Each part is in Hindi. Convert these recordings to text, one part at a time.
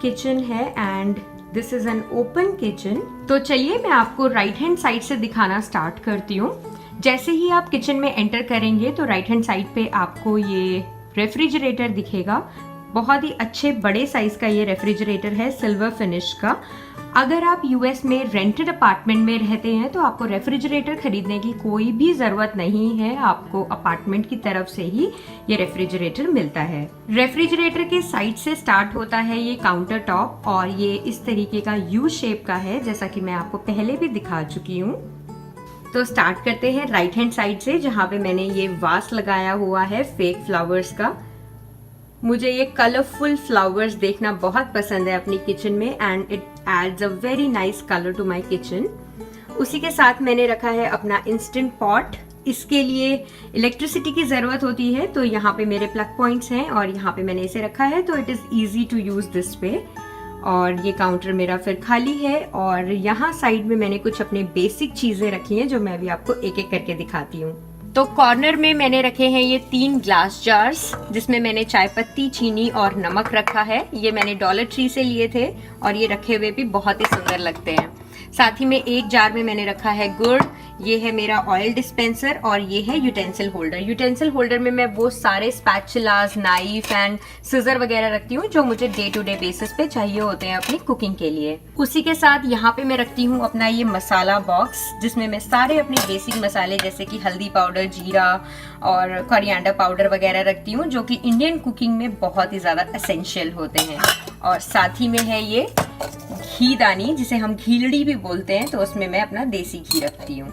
किचन है and this is an open kitchen. तो चलिए मैं आपको राइट हैंड साइड से दिखाना स्टार्ट करती हूँ। जैसे ही आप किचन में एंटर करेंगे तो राइट हैंड साइड पे आपको ये रेफ्रिजरेटर दिखेगा। बहुत ही अच्छे बड़े साइज का ये रेफ्रिजरेटर है, सिल्वर फिनिश का। अगर आप यूएस में रेंटेड अपार्टमेंट में रहते हैं तो आपको रेफ्रिजरेटर खरीदने की कोई भी जरूरत नहीं है, आपको अपार्टमेंट की तरफ से ही ये रेफ्रिजरेटर मिलता है। रेफ्रिजरेटर के साइड से स्टार्ट होता है ये काउंटर टॉप और ये इस तरीके का यू शेप का है, जैसा कि मैं आपको पहले भी दिखा चुकी हूँ। तो स्टार्ट करते हैं राइट हैंड साइड से, जहाँ पे मैंने ये वास लगाया हुआ है फेक फ्लावर्स का। मुझे ये कलरफुल फ्लावर्स देखना बहुत पसंद है अपनी किचन में and it adds a very nice colour to my kitchen. उसी के साथ मैंने रखा है अपना इंस्टेंट पॉट। इसके लिए इलेक्ट्रिसिटी की जरूरत होती है, तो यहाँ पे मेरे प्लग पॉइंट्स हैं और यहाँ पे मैंने इसे रखा है, तो it is easy to use this way. और ये काउंटर मेरा फिर खाली है और यहाँ साइड में मैंने कुछ अपने बेसिक चीजें रखी हैं जो मैं भी आपको एक एक करके दिखाती हूँ। तो कॉर्नर में मैंने रखे हैं ये 3 ग्लास जार्स, जिसमें मैंने चाय पत्ती, चीनी और नमक रखा है। ये मैंने डॉलर ट्री से लिए थे और ये रखे हुए भी बहुत ही सुंदर लगते हैं। साथ ही में एक जार में मैंने रखा है गुड़, ये है मेरा ऑयल डिस्पेंसर और ये है यूटेंसिल होल्डर। यूटेंसिल होल्डर में मैं वो सारे स्पैचुलास, नाइफ एंड सिजर वगैरह रखती हूँ जो मुझे डे टू डे बेसिस पे चाहिए होते हैं अपनी कुकिंग के लिए। उसी के साथ यहाँ पे मैं रखती हूँ अपना ये मसाला बॉक्स, जिसमें मैं सारे अपने बेसिक मसाले जैसे कि हल्दी पाउडर, जीरा और कोरिएंडर पाउडर वगैरह रखती हूँ, जो कि इंडियन कुकिंग में बहुत ही ज्यादा एसेंशियल होते हैं। और साथ ही में है ये घी दानी, जिसे हम घीलड़ी भी बोलते हैं, तो उसमें मैं अपना देसी घी रखती हूँ।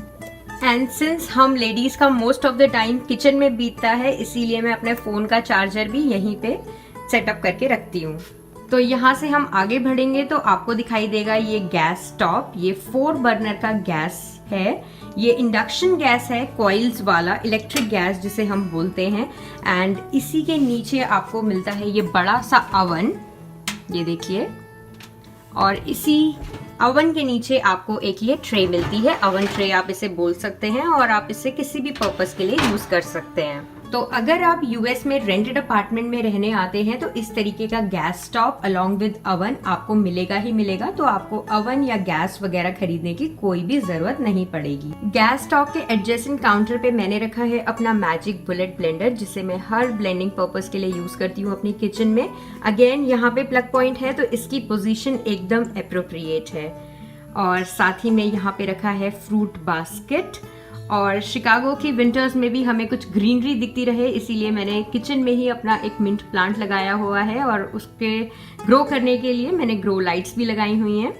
एंड सिंस हम लेडीज का most of the time kitchen में बीतता है, इसीलिए मैं अपने फोन का चार्जर भी यहीं पे सेटअप करके रखती हूँ। तो यहाँ से हम आगे बढ़ेंगे तो आपको दिखाई देगा ये गैस स्टॉप। ये 4 बर्नर का गैस है। ये इंडक्शन गैस है, कॉइल्स वाला इलेक्ट्रिक गैस जिसे हम बोलते हैं। एंड इसी के नीचे आपको मिलता है ये बड़ा सा अवन, ये देखिए। और इसी अवन के नीचे आपको एक ये ट्रे मिलती है, अवन ट्रे आप इसे बोल सकते हैं, और आप इसे किसी भी पर्पस के लिए यूज कर सकते हैं। तो अगर आप यूएस में रेंटेड अपार्टमेंट में रहने आते हैं तो इस तरीके का gas stove along with oven आपको मिलेगा ही मिलेगा, तो आपको अवन या गैस वगैरह खरीदने की कोई भी जरूरत नहीं पड़ेगी। गैस स्टॉव के एडजेसेंट काउंटर पे मैंने रखा है अपना मैजिक बुलेट ब्लेंडर, जिसे मैं हर ब्लेंडिंग पर्पस के लिए यूज करती हूँ अपनी किचन में। अगेन यहाँ पे प्लग पॉइंट है, तो इसकी पोजीशन एकदम एप्रोप्रिएट है। और साथ ही में यहाँ पे रखा है फ्रूट बास्केट। और शिकागो की विंटर्स में भी हमें कुछ ग्रीनरी दिखती रहे, इसीलिए मैंने किचन में ही अपना एक मिंट प्लांट लगाया हुआ है और उसके ग्रो करने के लिए मैंने ग्रो लाइट्स भी लगाई हुई हैं।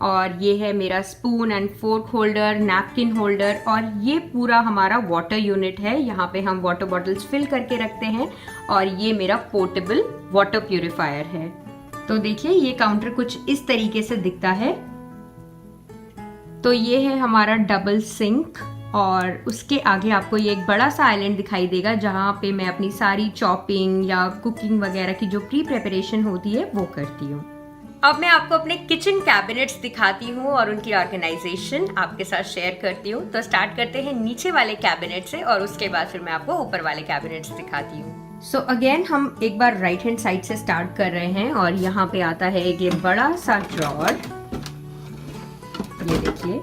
और ये है मेरा spoon and fork holder, napkin holder, और ये पूरा हमारा वाटर यूनिट है। यहाँ पे हम वाटर बॉटल्स फिल करके रखते हैं। और ये मेरा पोर्टेबल वाटर प्यूरिफायर है। तो देखिए ये काउंटर कुछ इस तरीके से दिखता है। तो ये है हमारा डबल सिंक और उसके आगे आपको ये एक बड़ा सा आइलैंड दिखाई देगा, जहाँ पे मैं अपनी सारी चॉपिंग या कुकिंग वगैरह की जो प्री प्रेपरेशन होती है वो करती हूँ। अब मैं आपको अपने किचन कैबिनेट्स दिखाती हूँ और उनकी ऑर्गेनाइजेशन आपके साथ शेयर करती हूँ। तो स्टार्ट करते हैं नीचे वाले कैबिनेट से और उसके बाद फिर मैं आपको ऊपर वाले कैबिनेट्स दिखाती हूँ। सो अगेन हम एक बार राइट हैंड साइड से स्टार्ट कर रहे हैं और यहाँ पे आता है एक ये बड़ा सा ड्रॉर। ये देखिए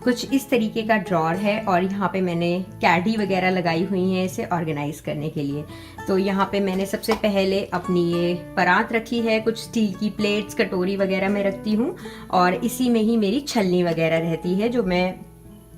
कुछ इस तरीके का ड्रॉर है और यहाँ पे मैंने कैडी वगैरह लगाई हुई है इसे ऑर्गेनाइज करने के लिए। तो यहाँ पे मैंने सबसे पहले अपनी ये परात रखी है, कुछ स्टील की प्लेट्स, कटोरी वगैरह मैं रखती हूँ और इसी में ही मेरी छलनी वगैरह रहती है जो मैं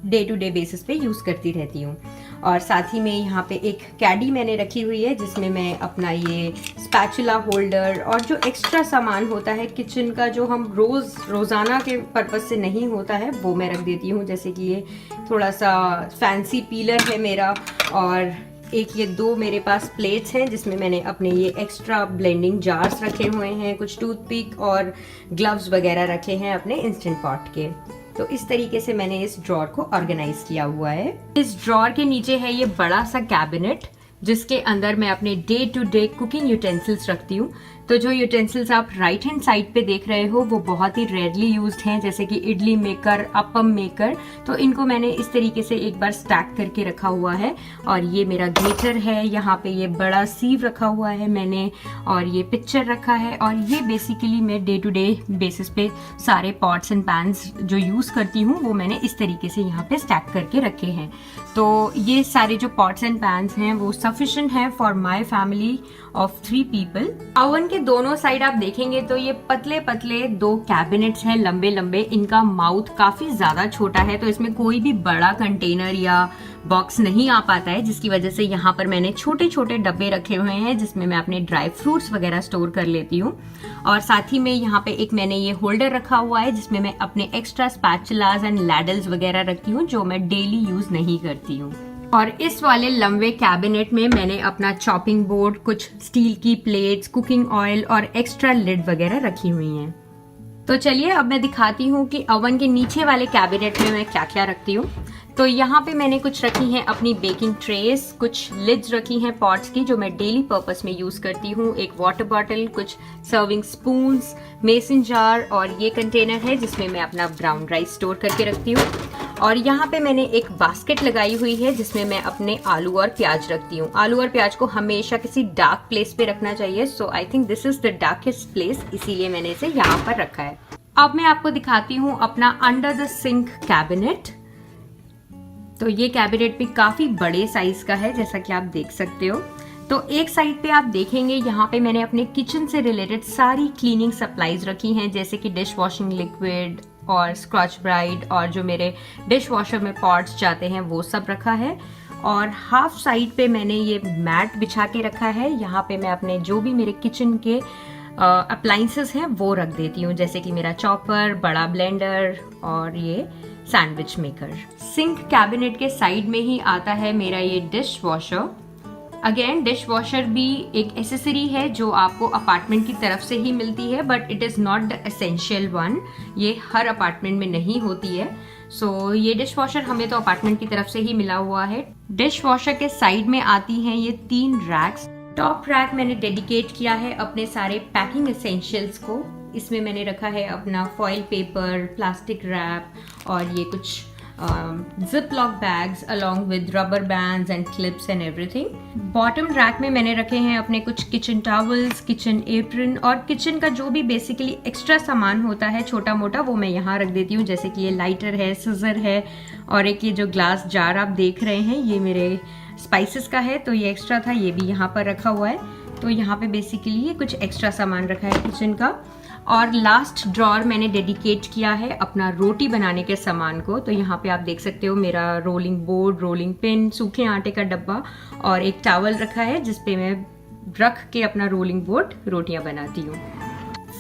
डे टू डे बेसिस पे यूज करती रहती हूँ। और साथ ही में यहाँ पे एक कैडी मैंने रखी हुई है जिसमें मैं अपना ये स्पैचुला होल्डर और जो एक्स्ट्रा सामान होता है किचन का जो हम रोज़ाना के पर्पज से नहीं होता है वो मैं रख देती हूँ। जैसे कि ये थोड़ा सा फैंसी पीलर है मेरा और एक ये 2 मेरे पास प्लेट्स हैं जिसमें मैंने अपने ये एक्स्ट्रा ब्लेंडिंग जार्स रखे हुए हैं, कुछ टूथपिक और ग्लव्स वगैरह रखे हैं अपने इंस्टेंट पॉट के। तो इस तरीके से मैंने इस ड्रॉर को ऑर्गेनाइज किया हुआ है। इस ड्रॉर के नीचे है ये बड़ा सा कैबिनेट जिसके अंदर मैं अपने day to day cooking utensils रखती हूँ। तो जो यूटेंसिल्स आप राइट हैंड साइड पे देख रहे हो वो बहुत ही रेयरली यूज्ड हैं, जैसे कि इडली मेकर, अपम मेकर। तो इनको मैंने इस तरीके से एक बार स्टैक करके रखा हुआ है। और ये मेरा ग्रेटर है, यहाँ पे ये बड़ा सीव रखा हुआ है मैंने, और ये पिक्चर रखा है। और ये बेसिकली मैं डे टू डे बेसिस पे सारे पॉट्स एंड पैन्स जो यूज करती हूँ वो मैंने इस तरीके से यहाँ पे स्टैक करके रखे हैं। तो ये सारे जो पॉट्स एंड पैन्स हैं वो सफिशिएंट है for my family of 3 people. Oven के दोनों साइड आप देखेंगे तो ये पतले पतले 2 कैबिनेट्स हैं, लंबे लंबे। इनका माउथ काफी ज्यादा छोटा है, तो इसमें कोई भी बड़ा कंटेनर या बॉक्स नहीं आ पाता है, जिसकी वजह से यहाँ पर मैंने छोटे छोटे डब्बे रखे हुए हैं जिसमें मैं अपने ड्राई फ्रूट्स वगैरह स्टोर कर लेती हूँ। और साथ ही में यहाँ पे एक मैंने ये होल्डर रखा हुआ है जिसमें मैं अपने एक्स्ट्रा स्पैचुलास एंड लैडल्स वगैरह रखती हूँ जो मैं डेली यूज नहीं करती हूँ। और इस वाले लंबे कैबिनेट में मैंने अपना चॉपिंग बोर्ड, कुछ स्टील की प्लेट्स, कुकिंग ऑयल और एक्स्ट्रा लिड वगैरह रखी हुई हैं। तो चलिए अब मैं दिखाती हूँ कि ओवन के नीचे वाले कैबिनेट में मैं क्या क्या रखती हूँ। तो यहाँ पे मैंने कुछ रखी हैं अपनी बेकिंग ट्रेस, कुछ लिड्स रखी हैं पॉट्स की जो मैं डेली पर्पस में यूज करती हूँ, एक वाटर बॉटल, कुछ सर्विंग स्पून्स, मेसन जार, और ये कंटेनर है जिसमें मैं अपना ब्राउन राइस स्टोर करके रखती हूँ। और यहाँ पे मैंने एक बास्केट लगाई हुई है जिसमें मैं अपने आलू और प्याज रखती हूँ। आलू और प्याज को हमेशा किसी डार्क प्लेस पे रखना चाहिए, so I think this is the darkest place, इसीलिए मैंने इसे यहाँ पर रखा है। अब मैं आपको दिखाती हूँ अपना अंडर द सिंक कैबिनेट। तो ये कैबिनेट भी काफी बड़े साइज का है जैसा कि आप देख सकते हो। तो एक साइड पे आप देखेंगे यहाँ पे मैंने अपने किचन से रिलेटेड सारी क्लीनिंग सप्लाईज रखी हैं, जैसे कि डिश वॉशिंग लिक्विड और स्कॉच ब्राइट, और जो मेरे डिश वॉशर में पॉट्स जाते हैं वो सब रखा है। और हाफ साइड पे मैंने ये मैट बिछा के रखा है, यहाँ पे मैं अपने जो भी मेरे किचन के अप्लायंसेस हैं वो रख देती हूँ, जैसे कि मेरा चॉपर, बड़ा ब्लेंडर और ये सैंडविच मेकर। सिंक कैबिनेट के साइड में ही आता है मेरा ये dish washer. Again dish washer भी एक एसेसरी है जो आपको अपार्टमेंट की तरफ से ही मिलती है, but it is not the essential one, ये हर अपार्टमेंट में नहीं होती है। सो ये डिश वॉशर हमें तो अपार्टमेंट की तरफ से ही मिला हुआ है। डिश वॉशर के साइड में आती हैं ये 3 रैक्स। टॉप रैक मैंने डेडिकेट किया है अपने सारे पैकिंग एसेंशियल्स को। इसमें मैंने रखा है अपना फॉइल पेपर, प्लास्टिक रैप और ये कुछ zip lock bags along with rubber bands and clips and everything. Bottom rack में मैंने रखे हैं अपने कुछ किचन टॉवल्स, किचन एप्रन और किचन का जो भी बेसिकली एक्स्ट्रा सामान होता है छोटा मोटा, वो मैं यहाँ रख देती हूँ, जैसे कि ये लाइटर है, सिजर है, और एक ये जो ग्लास जार आप देख रहे हैं ये मेरे स्पाइसेस का है, तो ये एक्स्ट्रा था, ये भी यहाँ पर रखा हुआ है। तो यहाँ पे बेसिकली ये कुछ एक्स्ट्रा सामान रखा है किचन का। और लास्ट ड्रॉर मैंने डेडिकेट किया है अपना रोटी बनाने के सामान को। तो यहाँ पे आप देख सकते हो मेरा रोलिंग बोर्ड, रोलिंग पिन, सूखे आटे का डब्बा और एक टॉवल रखा है जिसपे मैं रख के अपना रोलिंग बोर्ड रोटियां बनाती हूँ।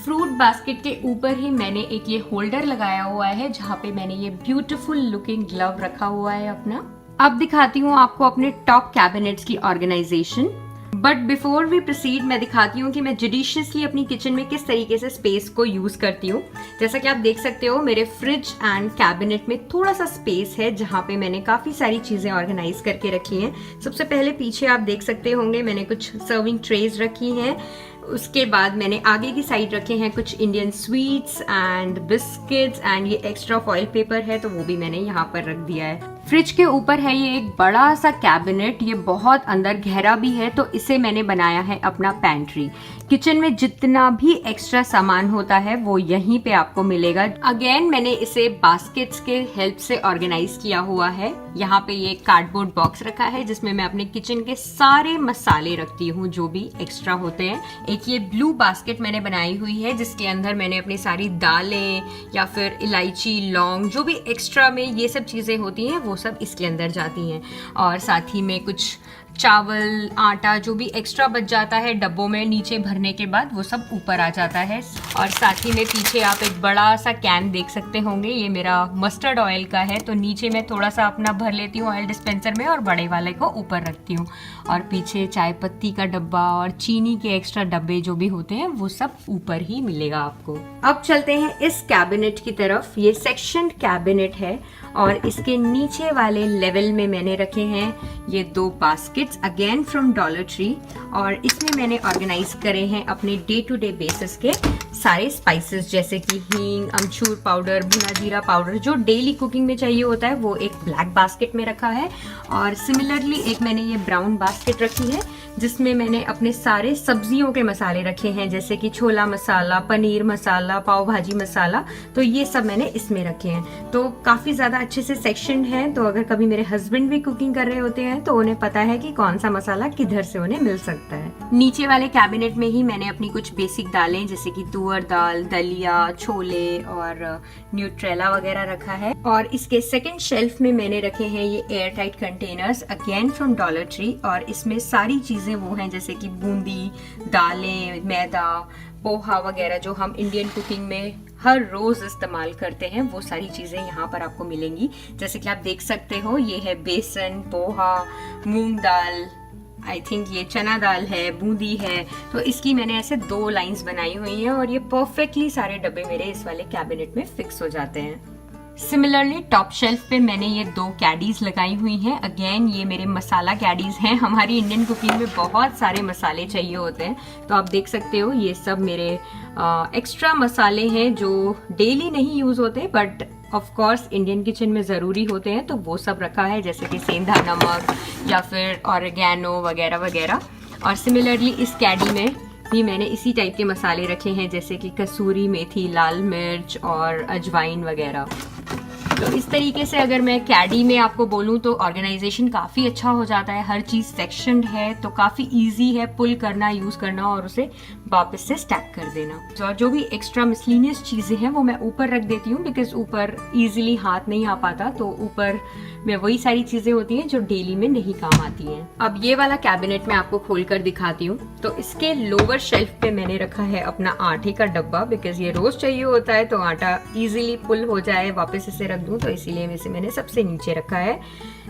फ्रूट बास्केट के ऊपर ही मैंने एक ये होल्डर लगाया हुआ है जहाँ पे मैंने ये ब्यूटीफुल लुकिंग ग्लव रखा हुआ है अपना। अब दिखाती हूँ आपको अपने टॉप कैबिनेट्स की organisation. But before we proceed मैं दिखाती हूँ कि मैं जुडिशियसली अपनी किचन में किस तरीके से स्पेस को यूज करती हूँ। जैसा कि आप देख सकते हो मेरे फ्रिज एंड कैबिनेट में थोड़ा सा स्पेस है जहाँ पे मैंने काफी सारी चीजें ऑर्गेनाइज करके रखी हैं। सबसे पहले पीछे आप देख सकते होंगे मैंने कुछ सर्विंग ट्रेज रखी हैं। उसके बाद मैंने आगे की साइड रखे हैं कुछ Indian sweets and biscuits and ये एक्स्ट्रा फॉइल पेपर है तो वो भी मैंने यहाँ पर रख दिया है। फ्रिज के ऊपर है ये एक बड़ा सा कैबिनेट, ये बहुत अंदर गहरा भी है तो इसे मैंने बनाया है अपना पैंट्री। किचन में जितना भी एक्स्ट्रा सामान होता है वो यहीं पे आपको मिलेगा। अगेन मैंने इसे बास्केट्स के हेल्प से ऑर्गेनाइज किया हुआ है। यहाँ पे ये कार्डबोर्ड बॉक्स रखा है जिसमें मैं अपने किचन के सारे मसाले रखती हूँ जो भी एक्स्ट्रा होते हैं। एक ये ब्लू बास्केट मैंने बनाई हुई है जिसके अंदर मैंने अपनी सारी दालें या फिर इलायची, लौंग, जो भी एक्स्ट्रा में ये सब चीजें होती हैं वो सब इसके अंदर जाती हैं। और साथ ही में कुछ चावल, आटा जो भी एक्स्ट्रा बच जाता है डब्बों में नीचे भरने के बाद वो सब ऊपर आ जाता है। और साथ ही में पीछे आप एक बड़ा सा कैन देख सकते होंगे, ये मेरा मस्टर्ड ऑयल का है तो नीचे मैं थोड़ा सा अपना भर लेती हूँ ऑयल डिस्पेंसर में और बड़े वाले को ऊपर रखती हूँ। और पीछे चाय पत्ती का डब्बा और चीनी के एक्स्ट्रा डब्बे जो भी होते हैं वो सब ऊपर ही मिलेगा आपको। अब चलते हैं इस कैबिनेट की तरफ। ये सेक्शन कैबिनेट है और इसके नीचे वाले लेवल में मैंने रखे हैं ये 2 baskets again from dollar tree, और इसमें मैंने ऑर्गेनाइज करे हैं अपने डे टू डे बेसिस के सारे स्पाइसेस, जैसे कि हींग, अमचूर पाउडर, भुना जीरा पाउडर, जो डेली कुकिंग में चाहिए होता है वो एक ब्लैक बास्केट में रखा है। और सिमिलरली एक मैंने ये ब्राउन बास्केट रखी है जिसमें मैंने अपने सारे सब्जियों के मसाले रखे हैं, जैसे कि छोला मसाला, पनीर मसाला, पाव भाजी मसाला, तो ये सब मैंने इसमें रखे हैं। तो काफी ज्यादा अच्छे से सेक्शन है, तो अगर कभी मेरे हस्बैंड भी कुकिंग कर रहे होते हैं तो उन्हें पता है कि कौन सा मसाला किधर से उन्हें मिल सकता है। नीचे वाले कैबिनेट में ही मैंने अपनी कुछ बेसिक दालें जैसे कि तुअर दाल, दलिया, छोले और न्यूट्रेला वगैरह रखा है। और इसके सेकंड शेल्फ में मैंने रखे हैं ये air tight containers again from dollar tree, और इसमें सारी चीजें वो हैं जैसे कि बूंदी, दालें, मैदा, पोहा वगैरह जो हम इंडियन कुकिंग में हर रोज इस्तेमाल करते हैं, वो सारी चीजें यहाँ पर आपको मिलेंगी। जैसे कि आप देख सकते हो ये है बेसन, पोहा, मूंग दाल, आई थिंक ये चना दाल है, बूंदी है। तो इसकी मैंने ऐसे 2 लाइंस बनाई हुई हैं और ये परफेक्टली सारे डब्बे मेरे इस वाले कैबिनेट में फिक्स हो जाते हैं। सिमिलरली टॉप शेल्फ पे मैंने ये 2 कैडीज लगाई हुई हैं। अगेन ये मेरे मसाला कैडीज हैं। हमारी इंडियन कुकिंग में बहुत सारे मसाले चाहिए होते हैं, तो आप देख सकते हो ये सब मेरे एक्स्ट्रा मसाले हैं जो डेली नहीं यूज होते but of course Indian kitchen में ज़रूरी होते हैं, तो वो सब रखा है, जैसे कि सेंधा नमक या फिर ऑरिगेनो वगैरह वगैरह। और सिमिलरली इस कैडी में भी मैंने इसी टाइप के मसाले रखे हैं, जैसे कि कसूरी मेथी, लाल मिर्च और अजवाइन वगैरह। तो इस तरीके से अगर मैं कैडी में आपको बोलूं तो ऑर्गेनाइजेशन काफी अच्छा हो जाता है। हर चीज सेक्शनड है तो काफी इजी है पुल करना, यूज करना और उसे वापस से स्टैक कर देना। और जो भी एक्स्ट्रा मिसलिनियस चीजें हैं वो मैं ऊपर रख देती हूँ, बिकॉज ऊपर इजीली हाथ नहीं आ पाता, तो ऊपर में वही सारी चीजें होती हैं जो डेली में नहीं काम आती हैं। अब ये वाला कैबिनेट मैं आपको खोलकर दिखाती हूँ। तो इसके लोअर शेल्फ पे मैंने रखा है अपना आटे का डब्बा, बिकॉज ये रोज चाहिए होता है तो आटा इजीली पुल हो जाए, वापस इसे रख दूं, तो इसीलिए इसे मैंने सबसे नीचे रखा है।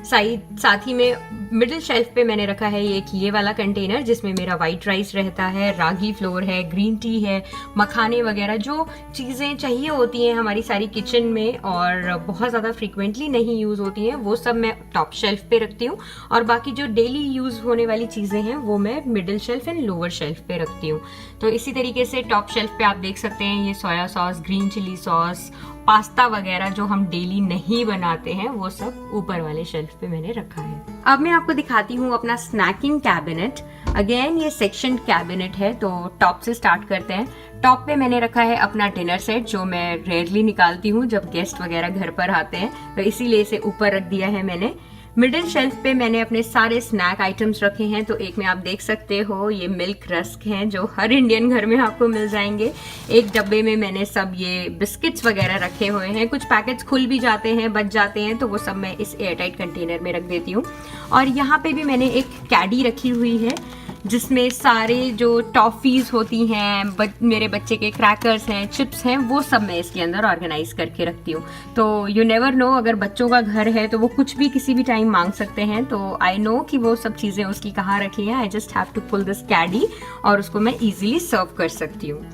साथ ही में मिडिल शेल्फ पे मैंने रखा है ये वाला कंटेनर जिसमें मेरा व्हाइट राइस रहता है, रागी फ्लोर है, ग्रीन टी है, मखाने वगैरह जो चीजें चाहिए होती हैं हमारी सारी किचन में और बहुत ज्यादा फ्रीक्वेंटली नहीं यूज होती हैं, वो सब मैं टॉप शेल्फ पे रखती हूँ। और बाकी जो डेली यूज होने वाली चीजें हैं वो मैं middle shelf and lower shelf पे रखती हूँ। तो इसी तरीके से टॉप शेल्फ पे आप देख सकते हैं ये soya sauce, green chilli sauce, pasta वगैरह जो हम डेली नहीं बनाते हैं वो सब ऊपर वाले शेल्फ पे मैंने रखा है। अब मैं आपको दिखाती हूँ अपना स्नैकिंग कैबिनेट। अगेन ये सेक्शन कैबिनेट है, तो टॉप से स्टार्ट करते हैं। टॉप पे मैंने रखा है अपना डिनर सेट जो मैं रेयरली निकालती हूँ जब गेस्ट वगैरह घर पर आते हैं, तो इसीलिए इसे ऊपर रख दिया है मैंने। मिडिल शेल्फ पे मैंने अपने सारे स्नैक आइटम्स रखे हैं। तो एक में आप देख सकते हो ये मिल्क रस्क हैं जो हर इंडियन घर में आपको मिल जाएंगे। एक डब्बे में मैंने सब ये बिस्किट्स वगैरह रखे हुए हैं, कुछ पैकेट्स खुल भी जाते हैं, बच जाते हैं, तो वो सब मैं इस एयरटाइट कंटेनर में रख देती हूँ। और यहाँ पे भी मैंने एक कैडी रखी हुई है जिसमें सारे जो टॉफीज होती हैं, मेरे बच्चे के क्रैकर्स हैं, चिप्स हैं, वो सब मैं इसके अंदर ऑर्गेनाइज करके रखती हूँ। तो यू नेवर नो, अगर बच्चों का घर है तो वो कुछ भी किसी भी टाइम मांग सकते हैं, तो आई नो कि वो सब चीज़ें उसकी कहाँ रखी हैं। I just have to pull this caddy और उसको मैं इजीली सर्व कर सकती हूँ।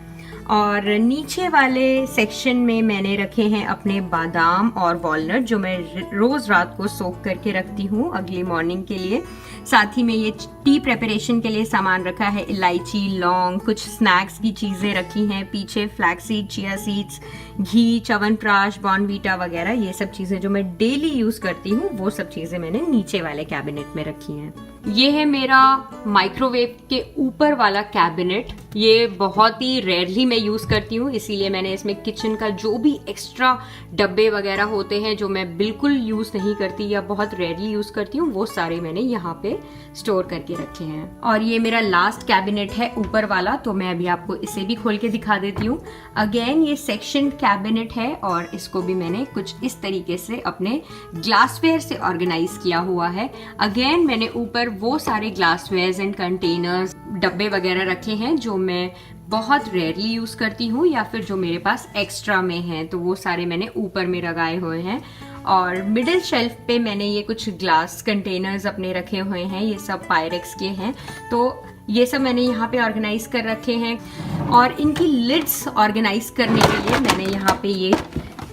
और नीचे वाले सेक्शन में मैंने रखे हैं अपने बादाम और वॉलनट जो मैं रोज रात को सोक करके रखती हूँ अगली मॉर्निंग के लिए। साथ ही में ये टी प्रेपरेशन के लिए सामान रखा है, इलायची, लौंग, कुछ स्नैक्स की चीजें रखी हैं पीछे, फ्लैक्सीड, चिया सीड्स, घी, च्यवनप्राश, बॉर्नवीटा वगैरह, ये सब चीजें जो मैं डेली यूज करती हूँ वो सब चीजें मैंने नीचे वाले कैबिनेट में रखी हैं। ये है मेरा माइक्रोवेव के ऊपर वाला कैबिनेट। ये बहुत ही रेयरली मैं यूज करती हूँ, इसीलिए मैंने इसमें किचन का जो भी एक्स्ट्रा डब्बे वगैरह होते हैं जो मैं बिल्कुल यूज नहीं करती या बहुत रेयरली यूज करती हूँ, वो सारे मैंने यहाँ पे स्टोर करके रखे हैं। और ये मेरा लास्ट कैबिनेट है ऊपर वाला, तो मैं अभी आपको इसे भी खोल के दिखा देती हूँ। अगेन ये सेक्शन कैबिनेट है और इसको भी मैंने कुछ इस तरीके से अपने ग्लासवेयर से ऑर्गेनाइज किया हुआ है। अगेन मैंने ऊपर वो सारे ग्लासवेयर्स एंड कंटेनर्स, डब्बे वगैरह रखे हैं जो मैं बहुत रेयरली यूज करती हूँ या फिर जो मेरे पास एक्स्ट्रा में है, तो वो सारे मैंने ऊपर में लगाए हुए हैं। और मिडिल शेल्फ पे मैंने ये कुछ ग्लास कंटेनर्स अपने रखे हुए हैं, ये सब पायरेक्स के हैं, तो ये सब मैंने यहाँ पे ऑर्गेनाइज कर रखे हैं। और इनकी लिड्स ऑर्गेनाइज करने के लिए मैंने यहाँ पे ये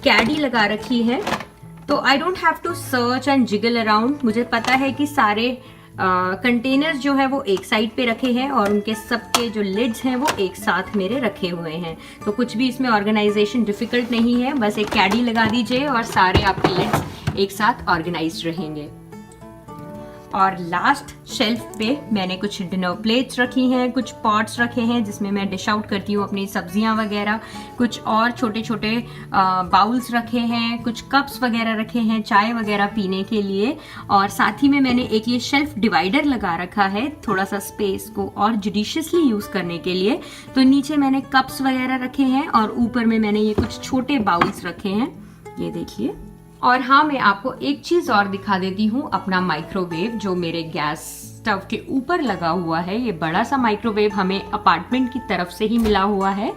कैडी लगा रखी है तो I don't have to search and jiggle around. मुझे पता है कि सारे कंटेनर्स जो है वो एक साइड पे रखे हैं और उनके सबके जो लिड्स हैं वो एक साथ मेरे रखे हुए हैं। तो कुछ भी इसमें ऑर्गेनाइजेशन डिफिकल्ट नहीं है, बस एक कैडी लगा दीजिए और सारे आपके लिड्स एक साथ ऑर्गेनाइज्ड रहेंगे। और लास्ट शेल्फ पे मैंने कुछ डिनर प्लेट्स रखी हैं, कुछ पॉट्स रखे हैं जिसमें मैं डिश आउट करती हूँ अपनी सब्जियां वगैरह, कुछ और छोटे छोटे बाउल्स रखे हैं, कुछ कप्स वगैरह रखे हैं चाय वगैरह पीने के लिए। और साथ ही में मैंने एक ये शेल्फ डिवाइडर लगा रखा है थोड़ा सा स्पेस को और जुडिशियसली यूज करने के लिए। तो नीचे मैंने कप्स वगैरह रखे हैं और ऊपर में मैंने ये कुछ छोटे बाउल्स रखे हैं, ये देखिए। और हाँ, मैं आपको एक चीज और दिखा देती हूँ, अपना माइक्रोवेव जो मेरे गैस स्टव के ऊपर लगा हुआ है। ये बड़ा सा माइक्रोवेव हमें अपार्टमेंट की तरफ से ही मिला हुआ है।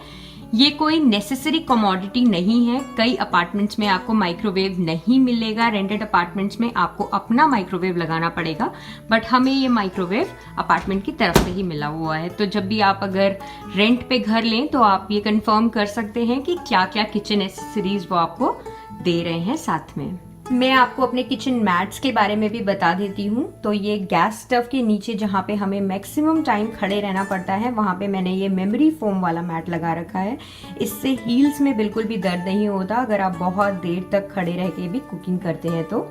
ये कोई नेसेसरी कमोडिटी नहीं है। कई अपार्टमेंट्स में आपको माइक्रोवेव नहीं मिलेगा, रेंटेड अपार्टमेंट्स में आपको अपना माइक्रोवेव लगाना पड़ेगा, बट हमें ये माइक्रोवेव अपार्टमेंट की तरफ से ही मिला हुआ है। तो जब भी आप अगर रेंट पे घर लें तो आप ये कंफर्म कर सकते हैं कि क्या क्या किचन एसेसरीज वो आपको दे रहे हैं साथ में। मैं आपको अपने किचन मैट्स के बारे में भी बता देती हूँ। तो ये गैस स्टव के नीचे जहाँ पे हमें मैक्सिमम टाइम खड़े रहना पड़ता है, वहाँ पे मैंने ये मेमोरी फोम वाला मैट लगा रखा है। इससे हील्स में बिल्कुल भी दर्द नहीं होता अगर आप बहुत देर तक खड़े रह के भी कुकिंग करते हैं तो।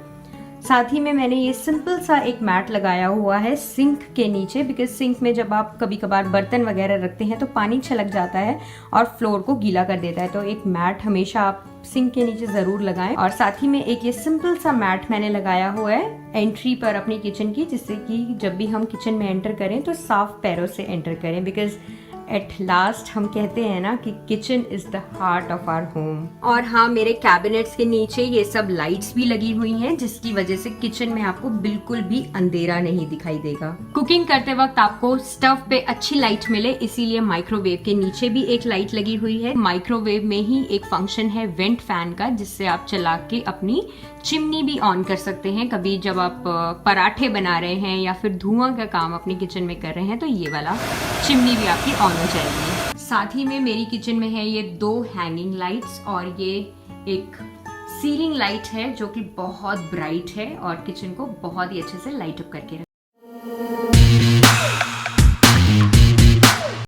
साथ ही में मैंने ये सिंपल सा एक मैट लगाया हुआ है सिंक के नीचे, बिकॉज सिंक में जब आप कभी कभार बर्तन वगैरह रखते हैं तो पानी छलक जाता है और फ्लोर को गीला कर देता है। तो एक मैट हमेशा आप सिंक के नीचे जरूर लगाएं। और साथ ही में एक ये सिंपल सा मैट मैंने लगाया हुआ है एंट्री पर अपनी किचन की, जिससे कि जब भी हम किचन में एंटर करें तो साफ पैरों से एंटर करें, बिकॉज एट लास्ट हम कहते हैं ना कि kitchen is the heart of our home. और हाँ, मेरे कैबिनेट्स के नीचे ये सब लाइट्स भी लगी हुई हैं, जिसकी वजह से किचन में आपको बिल्कुल भी अंधेरा नहीं दिखाई देगा। कुकिंग करते वक्त आपको स्टव पे अच्छी लाइट मिले, इसीलिए माइक्रोवेव के नीचे भी एक लाइट लगी हुई है। माइक्रोवेव में ही एक फंक्शन है वेंट फैन का, जिससे आप चला के अपनी चिमनी भी ऑन कर सकते हैं। कभी जब आप पराठे बना रहे हैं या फिर धुआं का काम अपनी किचन में कर रहे हैं तो ये वाला चिमनी भी आपकी ऑन हो जाएगी। साथ ही में मेरी किचन में है ये 2 हैंगिंग लाइट्स और ये एक सीलिंग लाइट है जो कि बहुत ब्राइट है और किचन को बहुत ही अच्छे से लाइट अप करके